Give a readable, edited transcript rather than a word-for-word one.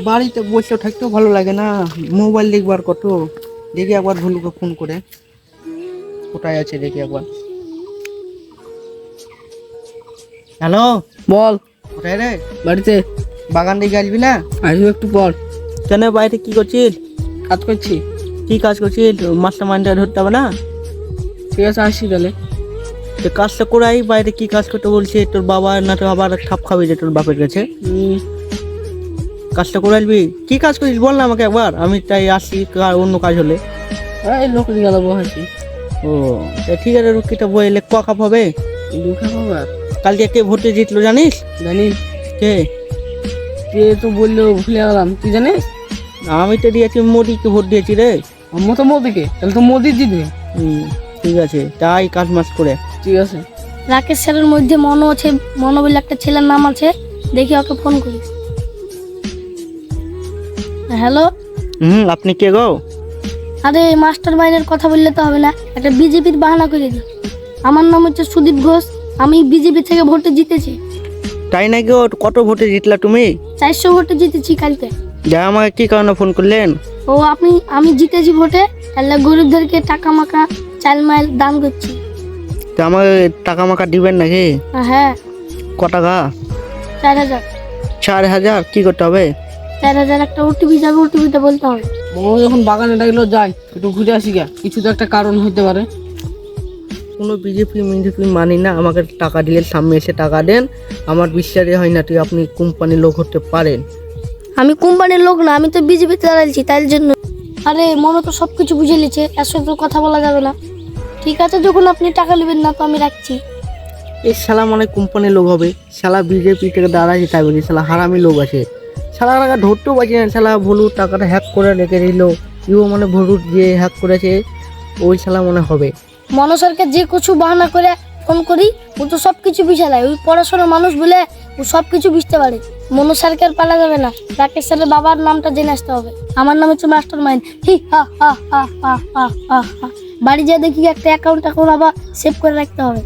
বাড়িতে বসে থাকতেও ভালো লাগে না, মোবাইল দেখবার কত। দেখি একবার ভুলুকে ফোন করে কোথায় আছে দেখি একবার। হ্যালো, বল। কোথায় রে? বাড়িতে। বাগান দিকে আসবি না? আসবো একটু পর। কেন, বাড়িতে কি করছিস? কাজ করছি। কি কাজ করছিস? মাস্টার মাইন্ডটা ধরতে হবে না? ঠিক আছে, আসি তাহলে। তো কাজটা করাই, বাইরে কি কাজ করতে বলছে তোর বাবা, না তো আবার থাপ খাবি যে তোর বাপের কাছে। কাজটা করে আসবি। কি কাজ করিস বল না আমাকে একবার, আমি তাই আসি। অন্য কাজ হলে এই লোক গেল বসেছি। ও তা ঠিক আছে, রুকিটা বইলে ক কাপ হবে? দুঃখে বাবা। কালকে কে ভোটে জিতলো জানিস? জানিস? কে? কে তো বললো, ভুলে গেলাম। তুই জানিস? আমি তো দিয়েছি মোদিকে, ভোট দিয়েছি রে। আমার তো মোদিকে, তাহলে তো মোদি জিতবে। ঠিক আছে, তাই কাজ মাস করে। ঠিক আছে। রাকেশ স্যারের মধ্যে মনো আছে, মনো বলে একটা ছেলের নাম আছে, দেখি ওকে ফোন করি। হ্যালো। আপনি কে গো? আরে মাস্টার মাইন্ডের কথা বললে তো হবে না, একটা বিজেপির বাহানা করে দিই। আমার নাম হচ্ছে সুদীপ ঘোষ, আমি বিজেপি থেকে ভোটে জিতেছি। তাই নাকি? কত ভোটে জিতলা তুমি? 400 ভোটে জিতেছি কালকে। যা, আমাকে কি কারণে ফোন করলেন? ও আমি জিতেছি ভোটে, তাহলে গরিবদেরকে টাকা মাকা চাল মাইল দান করছি। তা আমাকে টাকা মাকা দিবেন নাকি? হ্যাঁ। ক টাকা? 4000। 4000? কি করতে হবে? 4000 একটা ওটিপি যাবে, ওটিপিটা বলতে হবে। মনে যখন বাগানে ডাকলো যাই, একটু ঘুরে আসি গা, কিছু তো একটা কারণ হতে পারে। কোনো বিজেপি মানি না, আমাকে টাকা দিলে সামনে এসে টাকা দেন। আমার বিশ্বাসই হয় না তুই আপনি কোম্পানির লোক হতে পারেন। আমি কোম্পানির লোক না, আমি তো বিজেপিতে দাঁড়াইছি, তাই জন্য। আরে মনে তো সবকিছু বুঝে নিচ্ছে, এর সাথে কথা বলা যাবে না। ঠিক আছে, যখন আপনি টাকা নেবেন না তো আমি রাখছি। এই শালা মানে কোম্পানির লোক হবে, শালা বিজেপি থেকে দাঁড়াইছে তাই বলি, শালা হারামি লোক আছে। শালা টাকা ধরতেও পারছি না, শালা ভুলু টাকাটা হ্যাক করে রেখে দিল। ইও মানে ভুলু যে হ্যাক করেছে ওই শালা মনে হবে। মনসরকে যে কিছু বাহানা করে ফোন করি, ও তো সবকিছু বুঝে নেয়। ওই পড়াশোনার মানুষ বলে ও সবকিছু বুঝতে পারে। মনসরকে আর পালা যাবে না, রাকেশ স্যারের বাবার নামটা জেনে আসতে হবে। আমার নাম হচ্ছে মাস্টার মাইন্ড। হি হা হা হা হা হা হা হা। বাড়ি যেয়ে দেখি একটা অ্যাকাউন্ট আবার সেভ করে রাখতে হবে।